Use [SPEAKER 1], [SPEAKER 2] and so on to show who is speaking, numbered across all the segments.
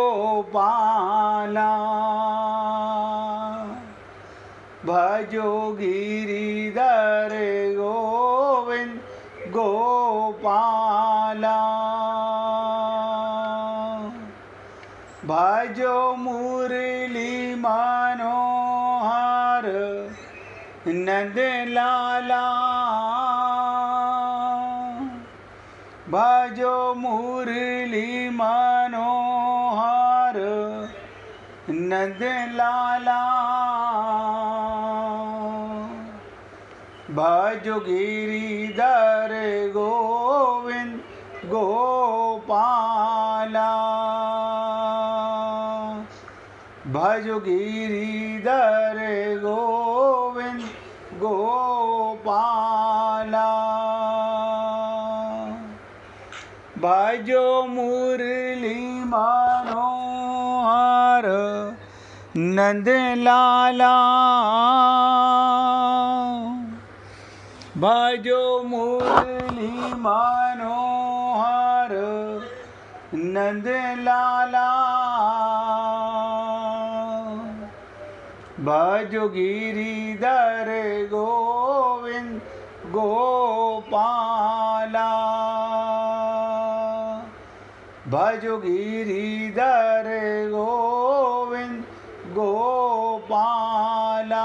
[SPEAKER 1] गोपाला भजो गिरिधर गोविंद गोपाला भजो मुरली मनोहर नंद लाला भजो मुरली मनोहर नंद लाला भजो गिरिधर गोविंद गोपाला भजो गिरिधर गोविंद गोपाला भजो मुरली मनोहर नंद लाला भजो मुरली मनोहर नंद लाला भजो गिरिधर गोविंद गोपाला भजो गिरिधर गोविंद गोपाला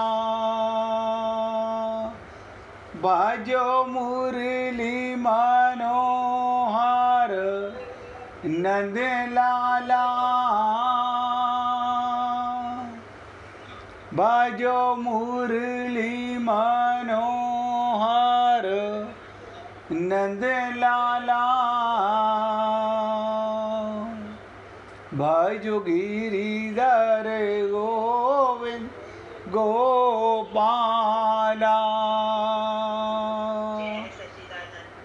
[SPEAKER 1] भजो मुरली मनोहर नंद लाला भजो मुरली मनोहर नंद लाला भजो गिरिधर गोविंद गोपाला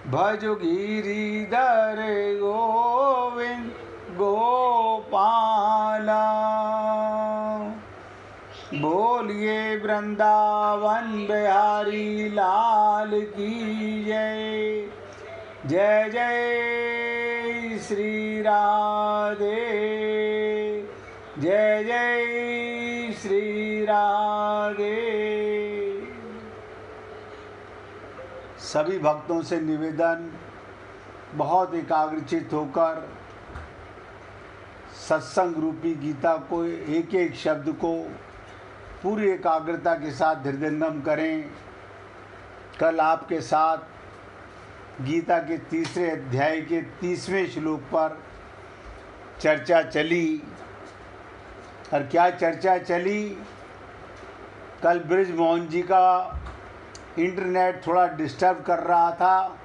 [SPEAKER 1] भजो गिरिधर गोविंद गोपाला बोलिए वृंदावन बिहारी लाल की जय। जय जय श्री राधे, जय जय श्री राधे। सभी भक्तों से निवेदन, बहुत एकाग्रचित होकर सत्संग रूपी गीता को एक एक शब्द को पूरी एकाग्रता के साथ हृदयंगम करें। कल आपके साथ गीता के तीसरे अध्याय के 30वें श्लोक पर चर्चा चली। और क्या चर्चा चली? कल ब्रिजमोहन जी का इंटरनेट थोड़ा डिस्टर्ब कर रहा था,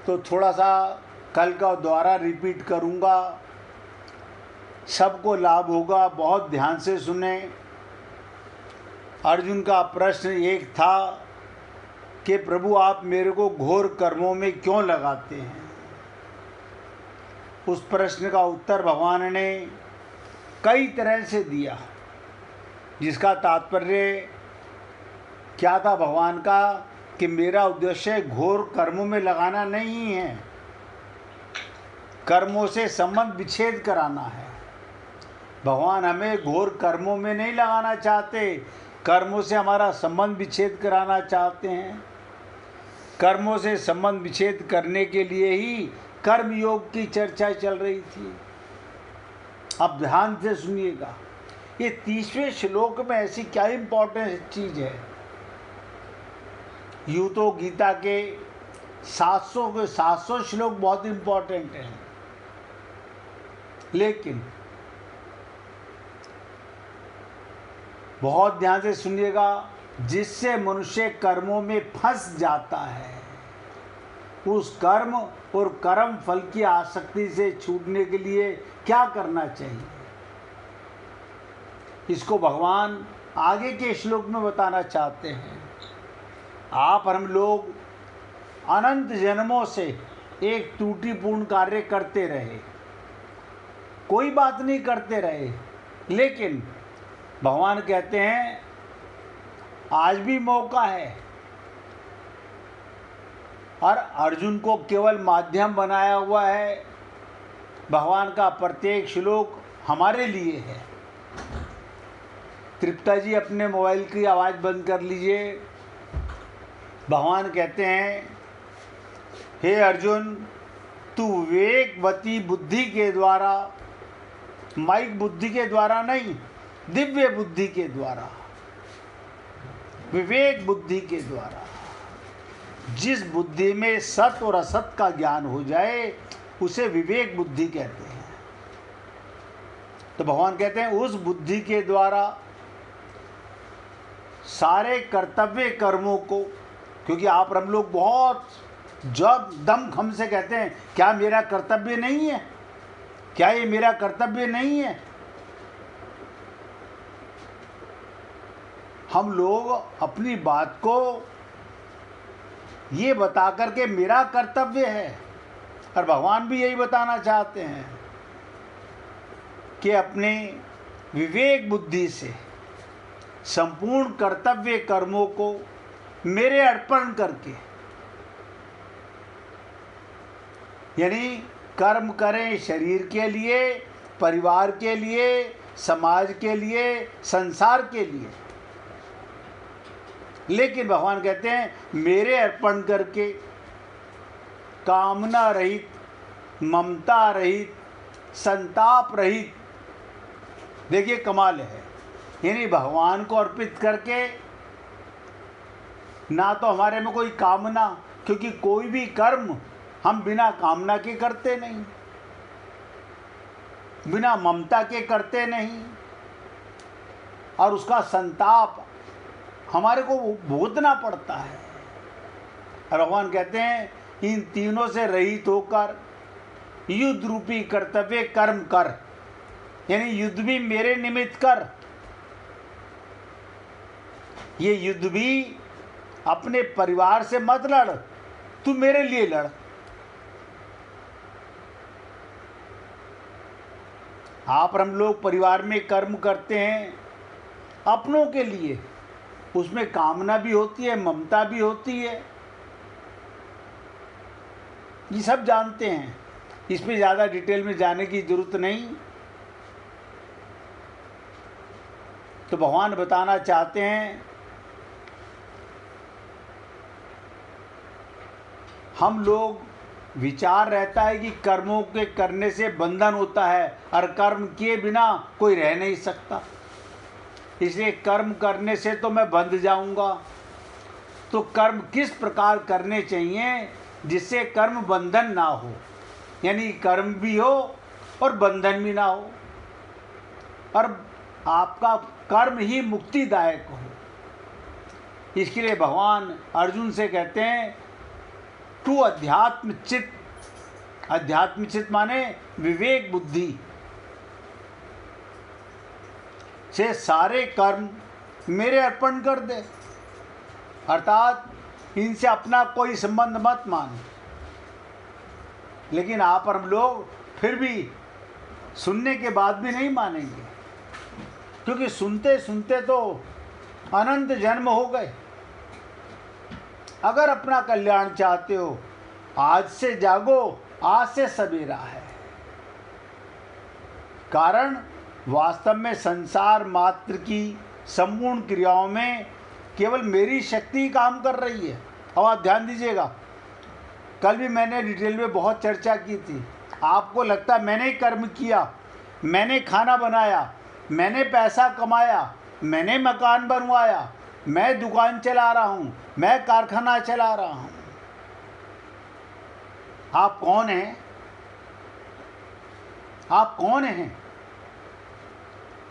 [SPEAKER 1] तो थोड़ा सा कल का दोबारा रिपीट करूँगा, सबको लाभ होगा। बहुत ध्यान से सुने। अर्जुन का प्रश्न एक था कि प्रभु आप मेरे को घोर कर्मों में क्यों लगाते हैं। उस प्रश्न का उत्तर भगवान ने कई तरह से दिया, जिसका तात्पर्य क्या था भगवान का कि मेरा उद्देश्य घोर कर्मों में लगाना नहीं है, कर्मों से संबंध विच्छेद कराना है। भगवान हमें घोर कर्मों में नहीं लगाना चाहते, कर्मों से हमारा संबंध विच्छेद कराना चाहते हैं। कर्मों से संबंध विच्छेद करने के लिए ही कर्म योग की चर्चा चल रही थी। अब ध्यान से सुनिएगा, ये 30वें श्लोक में ऐसी क्या इम्पोर्टेंट चीज़ है। यूँ तो गीता के 700 श्लोक बहुत इम्पोर्टेंट हैं, लेकिन बहुत ध्यान से सुनिएगा, जिससे मनुष्य कर्मों में फंस जाता है, उस कर्म और कर्म फल की आसक्ति से छूटने के लिए क्या करना चाहिए, इसको भगवान आगे के श्लोक में बताना चाहते हैं। आप और हम लोग अनंत जन्मों से एक त्रुटिपूर्ण कार्य करते रहे, कोई बात नहीं करते रहे, लेकिन भगवान कहते हैं आज भी मौका है। और अर्जुन को केवल माध्यम बनाया हुआ है, भगवान का प्रत्येक श्लोक हमारे लिए है। तृप्ता जी अपने मोबाइल की आवाज़ बंद कर लीजिए। भगवान कहते हैं, हे अर्जुन, तू विवेकवती बुद्धि के द्वारा, माइक बुद्धि के द्वारा नहीं, दिव्य बुद्धि के द्वारा, विवेक बुद्धि के द्वारा, जिस बुद्धि में सत और असत का ज्ञान हो जाए उसे विवेक बुद्धि कहते हैं। तो भगवान कहते हैं उस बुद्धि के द्वारा सारे कर्तव्य कर्मों को, क्योंकि आप हम लोग बहुत जब दम खम से कहते हैं, क्या मेरा कर्तव्य नहीं है, क्या ये मेरा कर्तव्य नहीं है। हम लोग अपनी बात को ये बता करके मेरा कर्तव्य है, और भगवान भी यही बताना चाहते हैं कि अपने विवेक बुद्धि से संपूर्ण कर्तव्य कर्मों को मेरे अर्पण करके, यानी कर्म करें शरीर के लिए, परिवार के लिए, समाज के लिए, संसार के लिए, लेकिन भगवान कहते हैं मेरे अर्पण करके, कामना रहित, ममता रहित, संताप रहित। देखिए कमाल है, यानी भगवान को अर्पित करके ना तो हमारे में कोई कामना, क्योंकि कोई भी कर्म हम बिना कामना के करते नहीं, बिना ममता के करते नहीं, और उसका संताप हमारे को भुगतना पड़ता है। और भगवान कहते हैं इन तीनों से रहित होकर युद्ध रूपी कर्तव्य कर्म कर, यानी युद्ध भी मेरे निमित्त कर। ये युद्ध भी अपने परिवार से मत लड़, तू मेरे लिए लड़। आप हम लोग परिवार में कर्म करते हैं अपनों के लिए, उसमें कामना भी होती है, ममता भी होती है, ये सब जानते हैं, इसमें ज़्यादा डिटेल में जाने की जरूरत नहीं। तो भगवान बताना चाहते हैं हम लोग विचार रहता है कि कर्मों के करने से बंधन होता है और कर्म किए बिना कोई रह नहीं सकता, इसलिए कर्म करने से तो मैं बंध जाऊंगा। तो कर्म किस प्रकार करने चाहिए जिससे कर्म बंधन ना हो, यानी कर्म भी हो और बंधन भी ना हो, और आपका कर्म ही मुक्तिदायक हो। इसके लिए भगवान अर्जुन से कहते हैं तू अध्यात्म चित्त, अध्यात्म चित्त माने विवेक बुद्धि से सारे कर्म मेरे अर्पण कर दे, अर्थात इनसे अपना कोई संबंध मत मान। लेकिन आप और हम लोग फिर भी सुनने के बाद भी नहीं मानेंगे, क्योंकि सुनते सुनते तो अनंत जन्म हो गए। अगर अपना कल्याण चाहते हो आज से जागो, आज से सवेरा है। कारण वास्तव में संसार मात्र की संपूर्ण क्रियाओं में केवल मेरी शक्ति काम कर रही है। अब आप ध्यान दीजिएगा, कल भी मैंने डिटेल में बहुत चर्चा की थी। आपको लगता है मैंने कर्म किया, मैंने खाना बनाया, मैंने पैसा कमाया, मैंने मकान बनवाया, मैं दुकान चला रहा हूँ, मैं कारखाना चला रहा हूँ। आप कौन हैं? आप कौन हैं?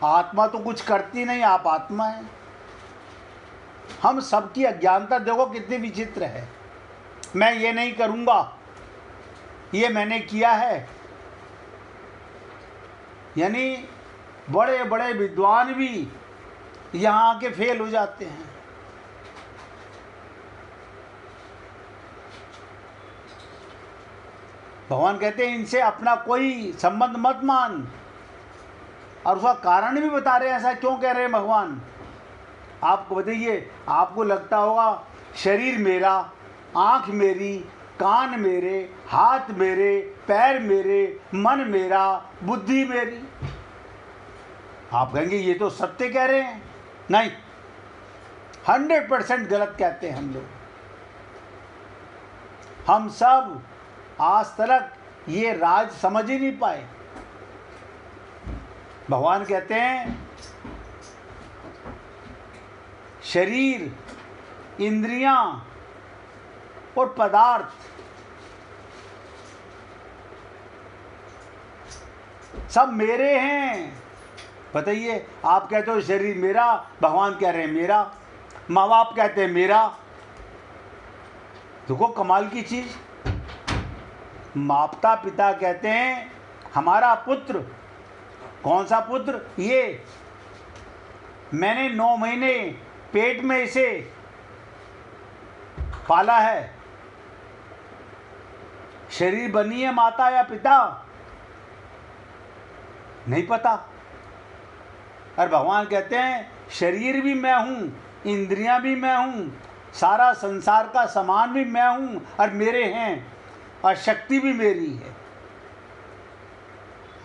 [SPEAKER 1] आत्मा तो कुछ करती नहीं, आप आत्मा हैं। हम सबकी अज्ञानता देखो कितनी विचित्र है। मैं ये नहीं करूँगा, ये मैंने किया है, यानी बड़े बड़े विद्वान भी यहाँ आके फेल हो जाते हैं। भगवान कहते हैं इनसे अपना कोई संबंध मत मान, और उसका कारण भी बता रहे हैं। ऐसा क्यों कह रहे हैं भगवान? आपको बताइए, आपको लगता होगा शरीर मेरा, आँख मेरी, कान मेरे, हाथ मेरे, पैर मेरे, मन मेरा, बुद्धि मेरी। आप कहेंगे ये तो सत्य कह रहे हैं। नहीं, 100% गलत कहते हैं हम लोग। हम सब आज तक ये राज समझ ही नहीं पाए। भगवान कहते हैं शरीर, इंद्रियां और पदार्थ सब मेरे हैं। बताइए, आप कहते हो शरीर मेरा, भगवान कह रहे हैं मेरा, माँ बाप कहते हैं मेरा। देखो कमाल की चीज, माता पिता कहते हैं हमारा पुत्र। कौन सा पुत्र? ये मैंने 9 महीने पेट में इसे पाला है। शरीर बनी है माता या पिता, नहीं पता। और भगवान कहते हैं शरीर भी मैं हूं, इंद्रियां भी मैं हूं, सारा संसार का सामान भी मैं हूं और मेरे हैं, और शक्ति भी मेरी है।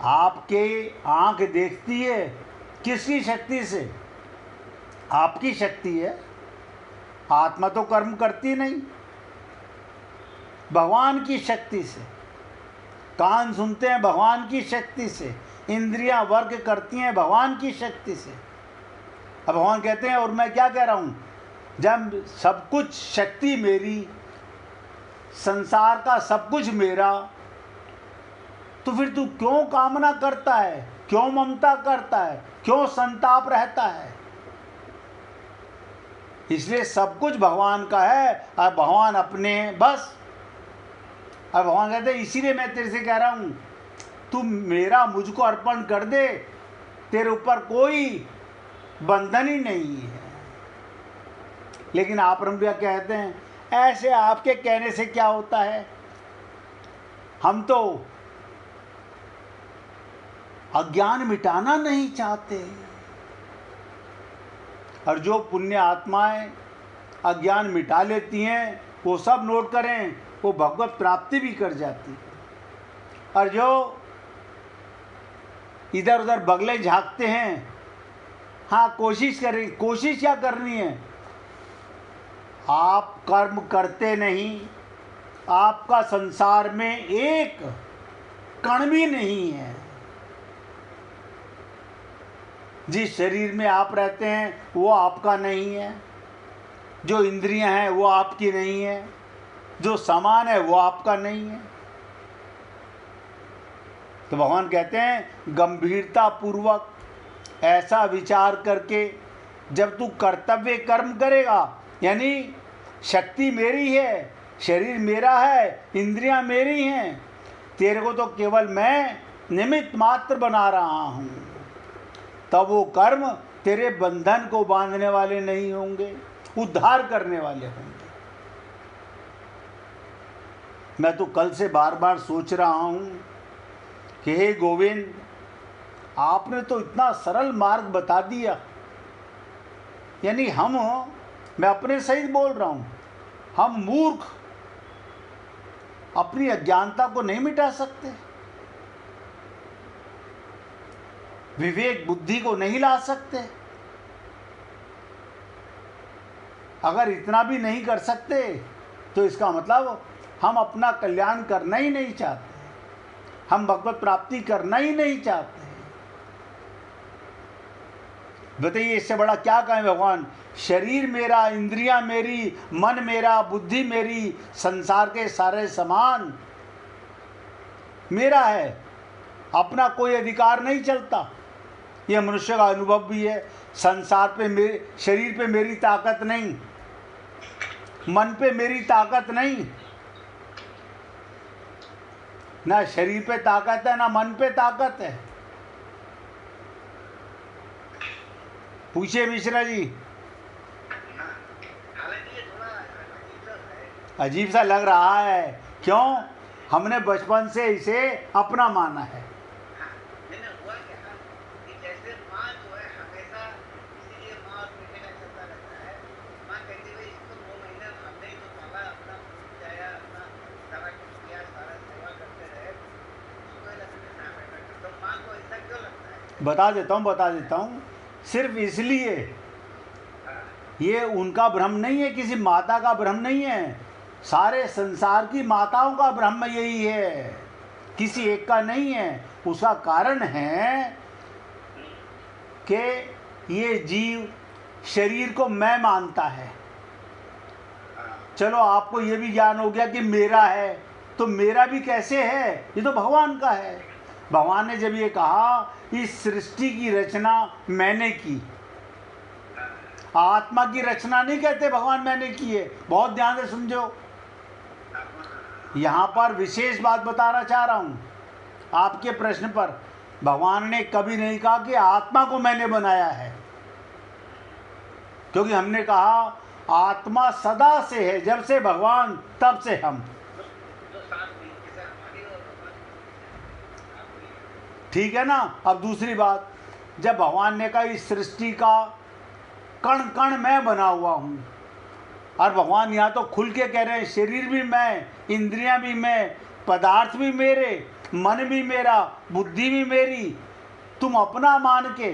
[SPEAKER 1] आपके आंख देखती है किसकी शक्ति से? आपकी शक्ति है। आत्मा तो कर्म करती नहीं, भगवान की शक्ति से। कान सुनते हैं भगवान की शक्ति से, इंद्रियां वर्क करती हैं भगवान की शक्ति से। अब भगवान कहते हैं, और मैं क्या कह रहा हूँ, जब सब कुछ शक्ति मेरी, संसार का सब कुछ मेरा, तो फिर तू क्यों कामना करता है, क्यों ममता करता है, क्यों संताप रहता है? इसलिए सब कुछ भगवान का है और भगवान अपने हैं, बस। और भगवान कहते हैं इसीलिए मैं तेरे से कह रहा हूं, तू मेरा मुझको अर्पण कर दे, तेरे ऊपर कोई बंधन ही नहीं है। लेकिन आप क्या कहते हैं, ऐसे आपके कहने से क्या होता है, हम तो अज्ञान मिटाना नहीं चाहते। और जो पुण्य आत्माएं अज्ञान मिटा लेती हैं, वो सब नोट करें, वो भगवत प्राप्ति भी कर जाती है। और जो इधर उधर बगले झांकते हैं, हाँ कोशिश करें, कोशिश क्या करनी है, आप कर्म करते नहीं, आपका संसार में एक कण भी नहीं है। जिस शरीर में आप रहते हैं वो आपका नहीं है, जो इंद्रियां हैं वो आपकी नहीं है, जो सामान है वो आपका नहीं है। तो भगवान कहते हैं गंभीरता पूर्वक ऐसा विचार करके जब तू कर्तव्य कर्म करेगा, यानी शक्ति मेरी है, शरीर मेरा है, इंद्रियां मेरी हैं, तेरे को तो केवल मैं निमित्त मात्र बना रहा हूं, तब वो कर्म तेरे बंधन को बांधने वाले नहीं होंगे, उद्धार करने वाले होंगे। मैं तो कल से बार बार सोच रहा हूं कि हे गोविंद, आपने तो इतना सरल मार्ग बता दिया। यानी मैं अपने सहित बोल रहा हूं, हम मूर्ख अपनी अज्ञानता को नहीं मिटा सकते, विवेक बुद्धि को नहीं ला सकते। अगर इतना भी नहीं कर सकते तो इसका मतलब हम अपना कल्याण करना ही नहीं चाहते, हम भगवत प्राप्ति करना ही नहीं चाहते। बताइए इससे बड़ा क्या कहें भगवान? शरीर मेरा, इंद्रियां मेरी, मन मेरा, बुद्धि मेरी, संसार के सारे सामान मेरा है, अपना कोई अधिकार नहीं चलता। यह मनुष्य का अनुभव भी है। संसार पे शरीर पे मेरी ताकत नहीं, मन पे मेरी ताकत नहीं, ना शरीर पे ताकत है ना मन पे ताकत है। पूछिए मिश्रा जी। अजीब सा लग रहा है, क्यों? हमने बचपन से इसे अपना माना है। बता देता हूँ। सिर्फ इसलिए ये उनका भ्रम नहीं है, किसी माता का भ्रम नहीं है, सारे संसार की माताओं का भ्रम यही है, किसी एक का नहीं है। उसका कारण है कि ये जीव शरीर को मैं मानता है। चलो आपको ये भी ज्ञान हो गया कि मेरा है, तो मेरा भी कैसे है, ये तो भगवान का है। भगवान ने जब ये कहा इस सृष्टि की रचना मैंने की, आत्मा की रचना नहीं कहते भगवान मैंने की है। बहुत ध्यान से समझो, यहाँ पर विशेष बात बताना चाह रहा हूँ आपके प्रश्न पर। भगवान ने कभी नहीं कहा कि आत्मा को मैंने बनाया है, क्योंकि हमने कहा आत्मा सदा से है, जब से भगवान तब से हम। ठीक है ना। अब दूसरी बात, जब भगवान ने कहा इस सृष्टि का कण कण मैं बना हुआ हूँ, और भगवान यहाँ तो खुल के कह रहे हैं शरीर भी मैं, इंद्रियां भी मैं, पदार्थ भी मेरे, मन भी मेरा, बुद्धि भी मेरी। तुम अपना मान के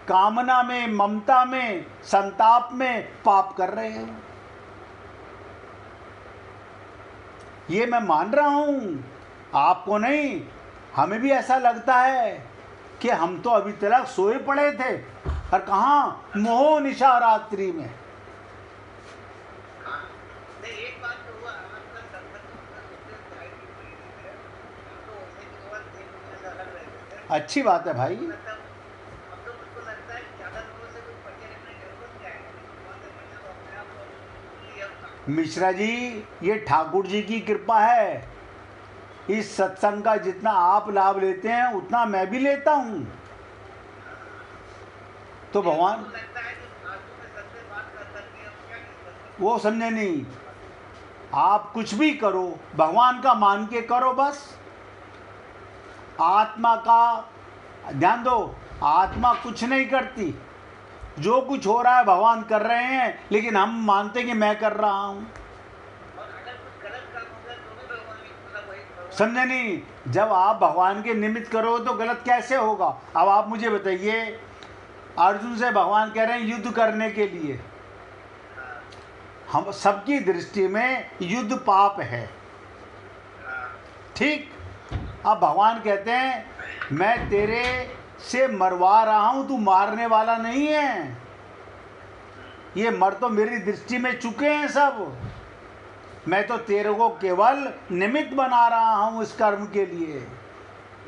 [SPEAKER 1] कामना में, ममता में, संताप में पाप कर रहे हो। ये मैं मान रहा हूँ, आपको नहीं। हमें भी ऐसा लगता है कि हम तो अभी तक सोए पड़े थे, और कहाँ मोह निशा रात्रि में। अच्छी बात है भाई। मिश्रा जी, ये ठाकुर जी की कृपा है। इस सत्संग का जितना आप लाभ लेते हैं उतना मैं भी लेता हूँ। तो भगवान वो समझे नहीं। आप कुछ भी करो भगवान का मान के करो बस। आत्मा का ध्यान दो, आत्मा कुछ नहीं करती। जो कुछ हो रहा है भगवान कर रहे हैं, लेकिन हम मानते कि मैं कर रहा हूँ। समझे नहीं। जब आप भगवान के निमित्त करो तो गलत कैसे होगा। अब आप मुझे बताइए, अर्जुन से भगवान कह रहे हैं युद्ध करने के लिए। हम सबकी दृष्टि में युद्ध पाप है, ठीक। अब भगवान कहते हैं मैं तेरे से मरवा रहा हूं, तू मारने वाला नहीं है। ये मर तो मेरी दृष्टि में चुके हैं सब। मैं तो तेरे को केवल निमित्त बना रहा हूं इस कर्म के लिए।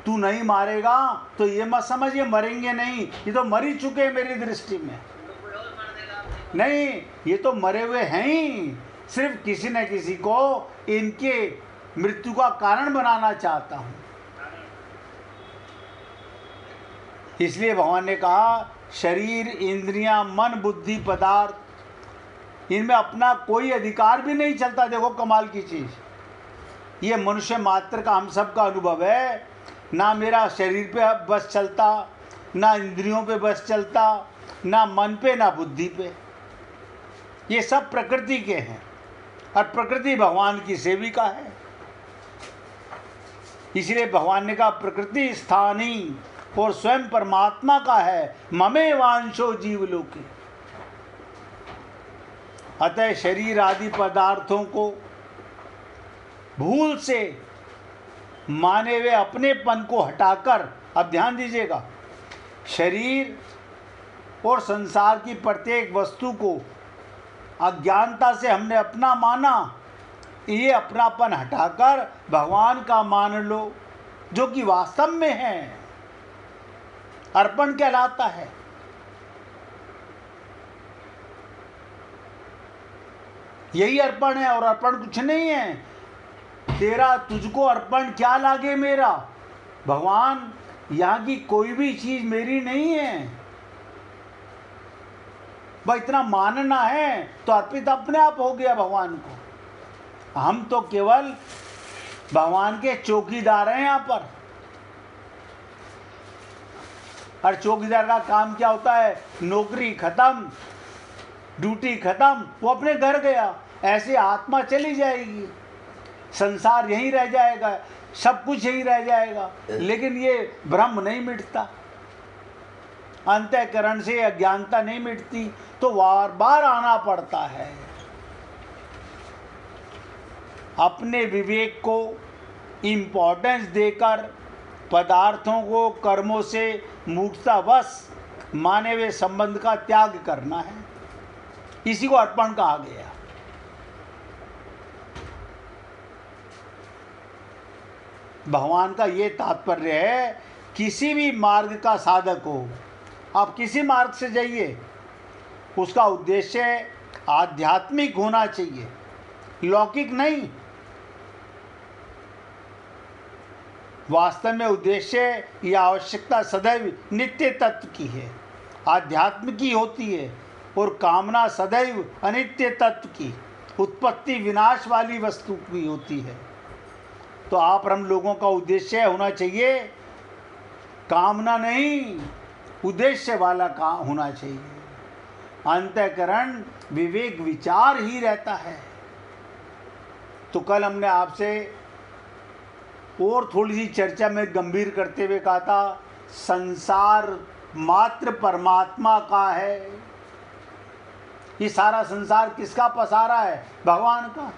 [SPEAKER 1] तू नहीं मारेगा तो ये मत समझ ये मरेंगे नहीं, ये तो मर ही चुके हैं मेरी दृष्टि में। नहीं, ये तो मरे हुए हैं ही, सिर्फ किसी न किसी को इनके मृत्यु का कारण बनाना चाहता हूं। इसलिए भगवान ने कहा शरीर, इंद्रियां, मन, बुद्धि, पदार्थ, इनमें अपना कोई अधिकार भी नहीं चलता। देखो कमाल की चीज, ये मनुष्य मात्र का हम सब का अनुभव है। ना मेरा शरीर पे बस चलता, ना इंद्रियों पे बस चलता, ना मन पे, ना बुद्धि पे। ये सब प्रकृति के हैं, और प्रकृति भगवान की सेविका है। इसलिए भगवान ने कहा प्रकृति स्थानी और स्वयं परमात्मा का है, ममे वांशो जीवलोके। अतः शरीर आदि पदार्थों को भूल से माने हुए अपनेपन को हटाकर, अब ध्यान दीजिएगा, शरीर और संसार की प्रत्येक वस्तु को अज्ञानता से हमने अपना माना, ये अपनापन हटाकर भगवान का मान लो, जो कि वास्तव में है, अर्पण कहलाता है। यही अर्पण है, और अर्पण कुछ नहीं है। तेरा तुझको अर्पण क्या लागे मेरा। भगवान, यहाँ की कोई भी चीज मेरी नहीं है। बस इतना मानना है तो अर्पित अपने आप हो गया भगवान को। हम तो केवल भगवान के चौकीदार हैं यहाँ पर। और चौकीदार का काम क्या होता है, नौकरी खत्म, ड्यूटी खत्म, वो अपने घर गया। ऐसे आत्मा चली जाएगी, संसार यहीं रह जाएगा, सब कुछ यहीं रह जाएगा, लेकिन ये भ्रम नहीं मिटता। अंतःकरण से अज्ञानता नहीं मिटती तो बार बार आना पड़ता है। अपने विवेक को इम्पोर्टेंस देकर पदार्थों को कर्मों से मूर्खतावश माने हुए संबंध का त्याग करना है, इसी को अर्पण कहा गया। भगवान का ये तात्पर्य है, किसी भी मार्ग का साधक हो, आप किसी मार्ग से जाइए, उसका उद्देश्य आध्यात्मिक होना चाहिए, लौकिक नहीं। वास्तव में उद्देश्य या आवश्यकता सदैव नित्य तत्व की है, आध्यात्म की होती है, और कामना सदैव अनित्य तत्व की, उत्पत्ति विनाश वाली वस्तु की होती है। तो आप हम लोगों का उद्देश्य होना चाहिए कामना नहीं, उद्देश्य वाला काम होना चाहिए। अंतःकरण विवेक विचार ही रहता है। तो कल हमने आपसे और थोड़ी सी चर्चा में गंभीर करते हुए कहा था, संसार मात्र परमात्मा का है। ये सारा संसार किसका पसारा है? भगवान का।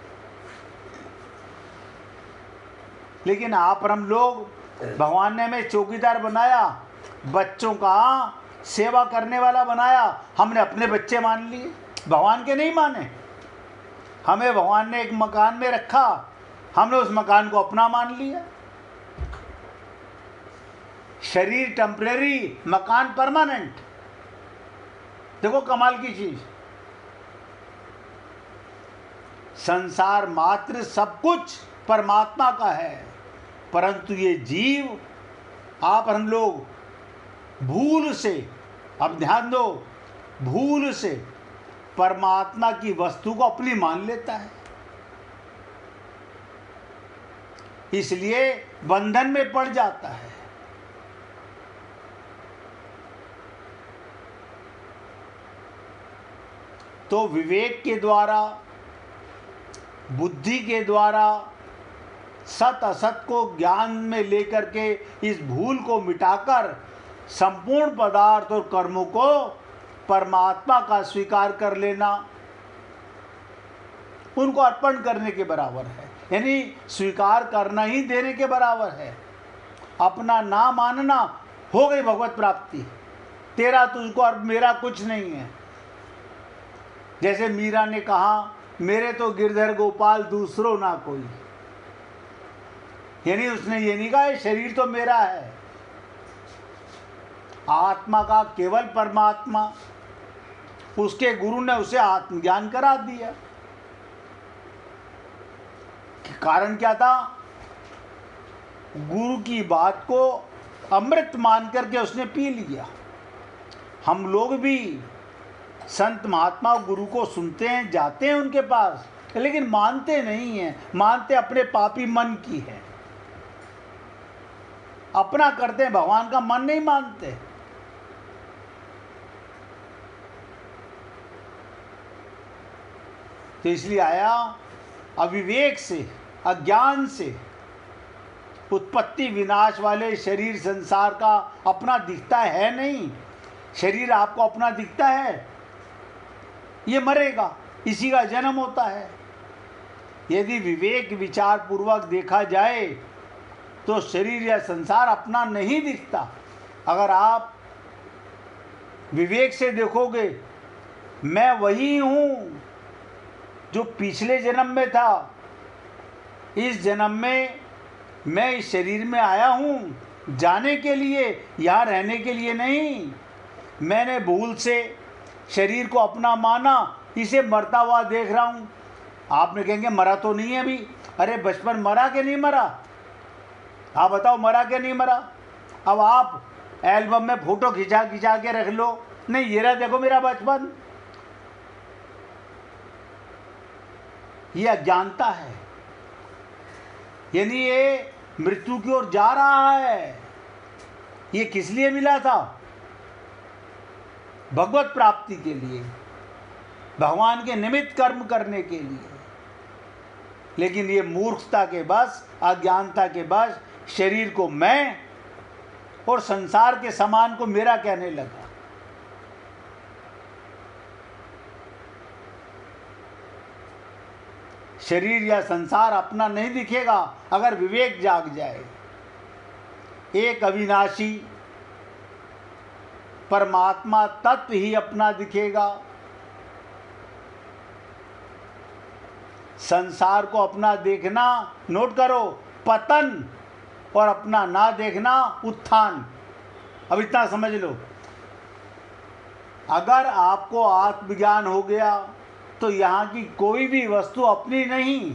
[SPEAKER 1] लेकिन आप और हम लोग, भगवान ने हमें चौकीदार बनाया, बच्चों का सेवा करने वाला बनाया, हमने अपने बच्चे मान लिए, भगवान के नहीं माने। हमें भगवान ने एक मकान में रखा, हमने उस मकान को अपना मान लिया। शरीर टेम्परेरी, मकान परमानेंट। देखो कमाल की चीज, संसार मात्र सब कुछ परमात्मा का है, परंतु ये जीव, आप हम लोग भूल से, अब ध्यान दो, भूल से परमात्मा की वस्तु को अपनी मान लेता है, इसलिए बंधन में पड़ जाता है। तो विवेक के द्वारा, बुद्धि के द्वारा सत असत को ज्ञान में लेकर के इस भूल को मिटाकर संपूर्ण पदार्थ और कर्मों को परमात्मा का स्वीकार कर लेना उनको अर्पण करने के बराबर है। यानी स्वीकार करना ही देने के बराबर है। अपना ना मानना हो गई भगवत प्राप्ति, तेरा तुझको और मेरा कुछ नहीं है। जैसे मीरा ने कहा, मेरे तो गिरधर गोपाल दूसरो ना कोई, यानी उसने ये नहीं कहा शरीर तो मेरा है, आत्मा का केवल परमात्मा। उसके गुरु ने उसे आत्मज्ञान करा दिया। कारण क्या था? गुरु की बात को अमृत मान करके उसने पी लिया। हम लोग भी संत महात्मा गुरु को सुनते हैं, जाते हैं उनके पास, लेकिन मानते नहीं हैं। मानते अपने पापी मन की है, अपना करते हैं, भगवान का मन नहीं मानते। तो इसलिए आया, अविवेक से, अज्ञान से उत्पत्ति विनाश वाले शरीर संसार का अपना दिखता है नहीं। शरीर आपको अपना दिखता है, ये मरेगा, इसी का जन्म होता है। यदि विवेक विचार पूर्वक देखा जाए तो शरीर या संसार अपना नहीं दिखता। अगर आप विवेक से देखोगे, मैं वही हूँ जो पिछले जन्म में था, इस जन्म में मैं इस शरीर में आया हूँ जाने के लिए, यहाँ रहने के लिए नहीं। मैंने भूल से शरीर को अपना माना, इसे मरता हुआ देख रहा हूँ। आपने कहेंगे मरा तो नहीं है अभी। अरे बचपन मरा कि नहीं मरा? आप बताओ, मरा कि नहीं मरा? अब आप एल्बम में फोटो खिंचा खिंचा के रख लो, नहीं ये रहा देखो मेरा बचपन। ये अज्ञानता है, यानी ये मृत्यु की ओर जा रहा है। ये किस लिए मिला था? भगवत प्राप्ति के लिए, भगवान के निमित्त कर्म करने के लिए। लेकिन ये मूर्खता के बस, अज्ञानता के बस शरीर को मैं और संसार के समान को मेरा कहने लगा। शरीर या संसार अपना नहीं दिखेगा अगर विवेक जाग जाए। एक अविनाशी परमात्मा तत्व ही अपना दिखेगा। संसार को अपना देखना, नोट करो, पतन, और अपना ना देखना उत्थान। अब इतना समझ लो, अगर आपको आत्मज्ञान हो गया तो यहाँ की कोई भी वस्तु अपनी नहीं,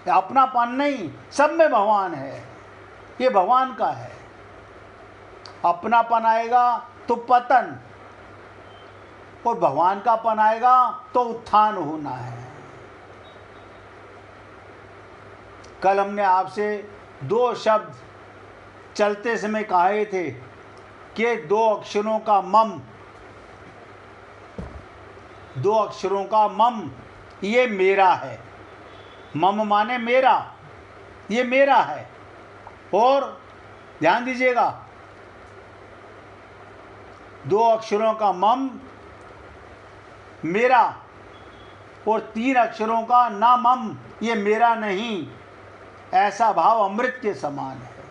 [SPEAKER 1] अपनापन नहीं, सब में भगवान है, ये भगवान का है। अपनापन आएगा तो पतन, और भगवान का पन आएगा तो उत्थान होना है। कल हमने आपसे 2 शब्द चलते समय कहे थे कि 2 अक्षरों का मम, 2 अक्षरों का मम, ये मेरा है। मम माने मेरा, ये मेरा है। और ध्यान दीजिएगा, 2 अक्षरों का मम मेरा और 3 अक्षरों का ना मम, ये मेरा नहीं। ऐसा भाव अमृत के समान है,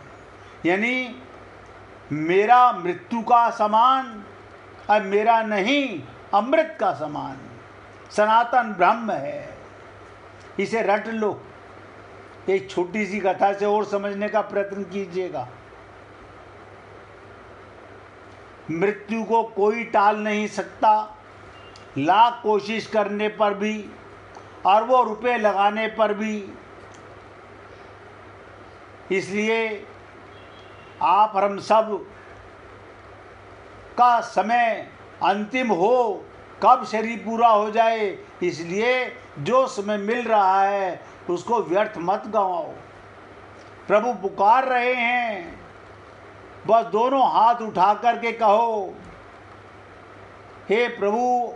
[SPEAKER 1] यानी मेरा मृत्यु का समान और मेरा नहीं अमृत का समान, सनातन ब्रह्म है। इसे रट लो। एक छोटी सी कथा से और समझने का प्रयत्न कीजिएगा। मृत्यु को कोई टाल नहीं सकता, लाख कोशिश करने पर भी, अरबों रुपए लगाने पर भी। इसलिए आप और हम सब का समय अंतिम हो, कब शरीर पूरा हो जाए, इसलिए जो समय मिल रहा है उसको व्यर्थ मत गंवाओ। प्रभु पुकार रहे हैं, बस दोनों हाथ उठा करके कहो, हे प्रभु,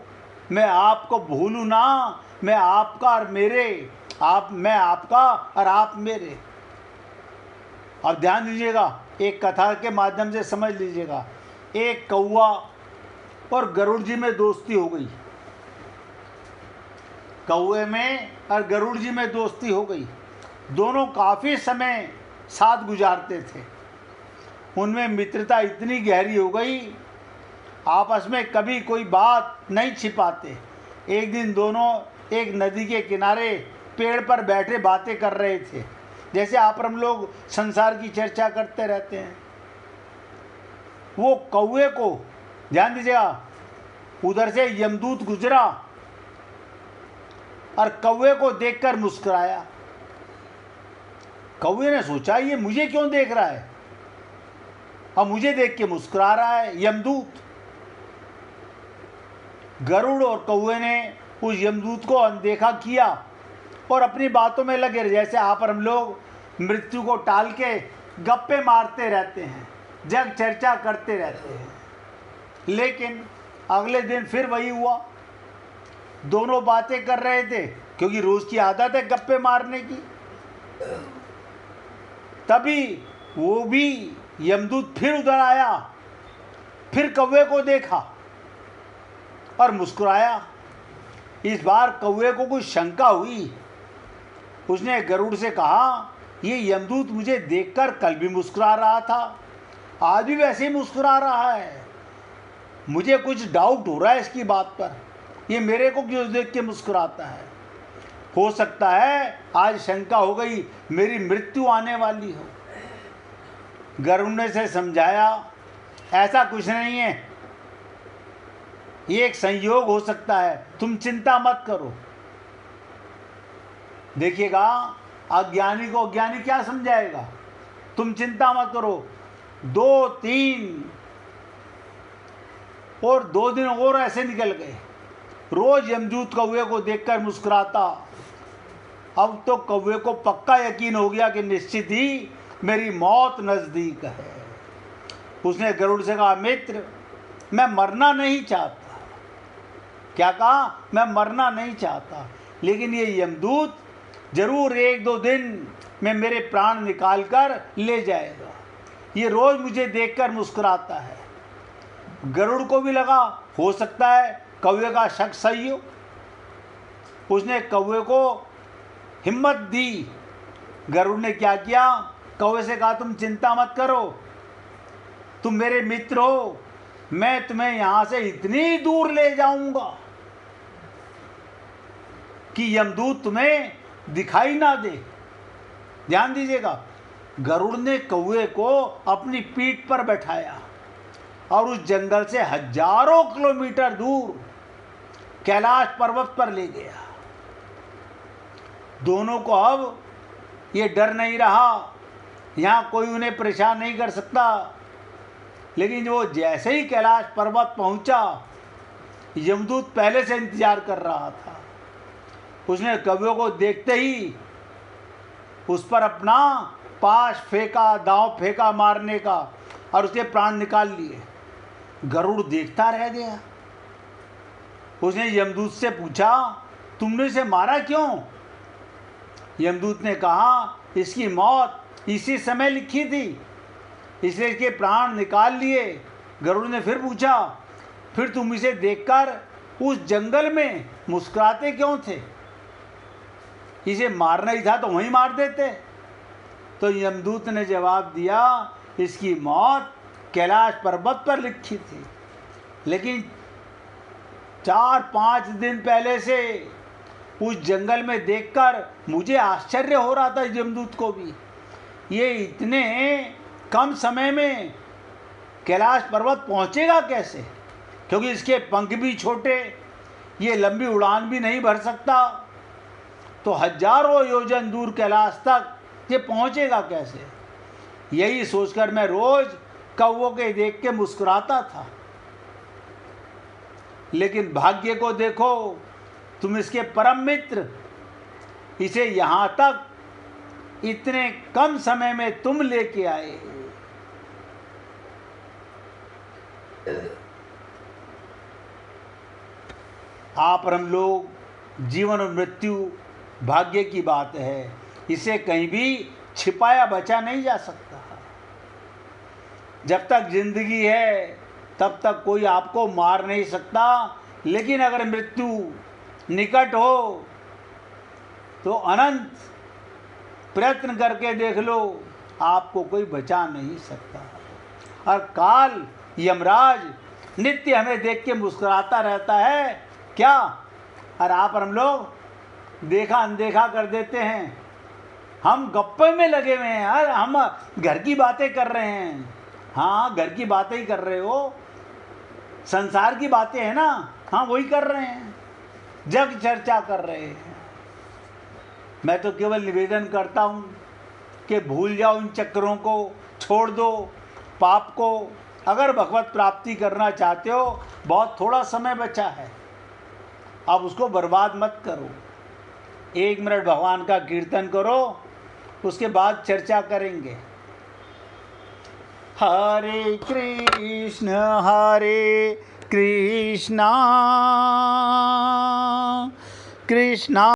[SPEAKER 1] मैं आपको भूलूं ना, मैं आपका और मेरे, मैं आपका और आप मेरे। अब ध्यान दीजिएगा, एक कथा के माध्यम से समझ लीजिएगा। एक कौवा और गरुड़ जी में दोस्ती हो गई। कौवे में और गरुड़ जी में दोस्ती हो गई। दोनों काफ़ी समय साथ गुजारते थे। उनमें मित्रता इतनी गहरी हो गई, आपस में कभी कोई बात नहीं छिपाते। एक दिन दोनों एक नदी के किनारे पेड़ पर बैठे बातें कर रहे थे, जैसे आप हम लोग संसार की चर्चा करते रहते हैं। वो कौवे को, ध्यान दीजिएगा, उधर से यमदूत गुजरा और कौवे को देखकर मुस्कुराया। कौवे ने सोचा, ये मुझे क्यों देख रहा है, अब मुझे देख के मुस्कुरा रहा है यमदूत। गरुड़ और कौवे ने उस यमदूत को अनदेखा किया और अपनी बातों में लगे, जैसे आप और हम लोग मृत्यु को टाल के गप्पे मारते रहते हैं, जग चर्चा करते रहते हैं। लेकिन अगले दिन फिर वही हुआ। दोनों बातें कर रहे थे, क्योंकि रोज की आदत है गप्पे मारने की। तभी वो भी यमदूत फिर उधर आया, फिर कौवे को देखा और मुस्कुराया। इस बार कौवे को कुछ शंका हुई। उसने गरुड़ से कहा, ये यमदूत मुझे देखकर कल भी मुस्कुरा रहा था, आज भी वैसे ही मुस्कुरा रहा है। मुझे कुछ डाउट हो रहा है इसकी बात पर, ये मेरे को क्यों देख के मुस्कुराता है। हो सकता है आज शंका हो गई मेरी मृत्यु आने वाली हो। गरुड़ ने से समझाया, ऐसा कुछ नहीं है, ये एक संयोग हो सकता है, तुम चिंता मत करो। देखिएगा, अज्ञानी को अज्ञानी क्या समझाएगा, तुम चिंता मत करो। 2, 3 और 2 दिन और ऐसे निकल गए। रोज यमदूत कौवे को देखकर मुस्कुराता। अब तो कौवे को पक्का यकीन हो गया कि निश्चित ही मेरी मौत नजदीक है। उसने गरुड़ से कहा, मित्र, मैं मरना नहीं चाहता। क्या कहा, मैं मरना नहीं चाहता, लेकिन ये यमदूत जरूर 1-2 दिन में मेरे प्राण निकाल कर ले जाएगा। ये रोज मुझे देखकर मुस्कुराता है। गरुड़ को भी लगा हो सकता है कौवे का शक सही हो। उसने कौवे को हिम्मत दी। गरुड़ ने क्या किया, कौवे से कहा तुम चिंता मत करो, तुम मेरे मित्र हो, मैं तुम्हें यहाँ से इतनी दूर ले जाऊंगा कि यमदूत तुम्हें दिखाई ना दे। ध्यान दीजिएगा, गरुड़ ने कौवे को अपनी पीठ पर बैठाया और उस जंगल से हजारों किलोमीटर दूर कैलाश पर्वत पर ले गया। दोनों को अब ये डर नहीं रहा, यहाँ कोई उन्हें परेशान नहीं कर सकता। लेकिन वो जैसे ही कैलाश पर्वत पहुंचा, यमदूत पहले से इंतजार कर रहा था। उसने कौवे को देखते ही उस पर अपना पाश फेंका, दांव फेंका मारने का, और उसके प्राण निकाल लिए। गरुड़ देखता रह गया। उसने यमदूत से पूछा, तुमने इसे मारा क्यों? यमदूत ने कहा, इसकी मौत इसी समय लिखी थी, इसलिए इसके प्राण निकाल लिए। गरुड़ ने फिर पूछा, फिर तुम इसे देखकर उस जंगल में मुस्कुराते क्यों थे? इसे मारना ही था तो वहीं मार देते। तो यमदूत ने जवाब दिया, इसकी मौत कैलाश पर्वत पर लिखी थी, लेकिन 4-5 दिन पहले से उस जंगल में देखकर मुझे आश्चर्य हो रहा था, यमदूत को भी, ये इतने कम समय में कैलाश पर्वत पहुंचेगा कैसे? क्योंकि इसके पंख भी छोटे, ये लंबी उड़ान भी नहीं भर सकता, तो हजारों योजन दूर कैलाश तक ये पहुंचेगा कैसे? यही सोचकर मैं रोज कौवों के देख के मुस्कुराता था। लेकिन भाग्य को देखो, तुम इसके परम मित्र, इसे यहाँ तक इतने कम समय में तुम लेके आए। आप और हम लोग, जीवन और मृत्यु भाग्य की बात है, इसे कहीं भी छिपाया बचा नहीं जा सकता। जब तक जिंदगी है तब तक कोई आपको मार नहीं सकता, लेकिन अगर मृत्यु निकट हो तो अनंत प्रयत्न करके देख लो, आपको कोई बचा नहीं सकता। और काल यमराज नित्य हमें देख के मुस्कुराता रहता है क्या? और आप और हम लोग देखा अनदेखा कर देते हैं। हम गप्पे में लगे हुए हैं यार, हम घर की बातें कर रहे हैं। हाँ, घर की बातें ही कर रहे हो, संसार की बातें हैं ना, हाँ वही कर रहे हैं, जग चर्चा कर रहे हैं। मैं तो केवल निवेदन करता हूँ कि भूल जाओ इन चक्करों को, छोड़ दो पाप को। अगर भगवत प्राप्ति करना चाहते हो, बहुत थोड़ा समय बचा है, अब उसको बर्बाद मत करो। 1 मिनट भगवान का कीर्तन करो, उसके बाद चर्चा करेंगे। हरे कृष्ण कृष्णा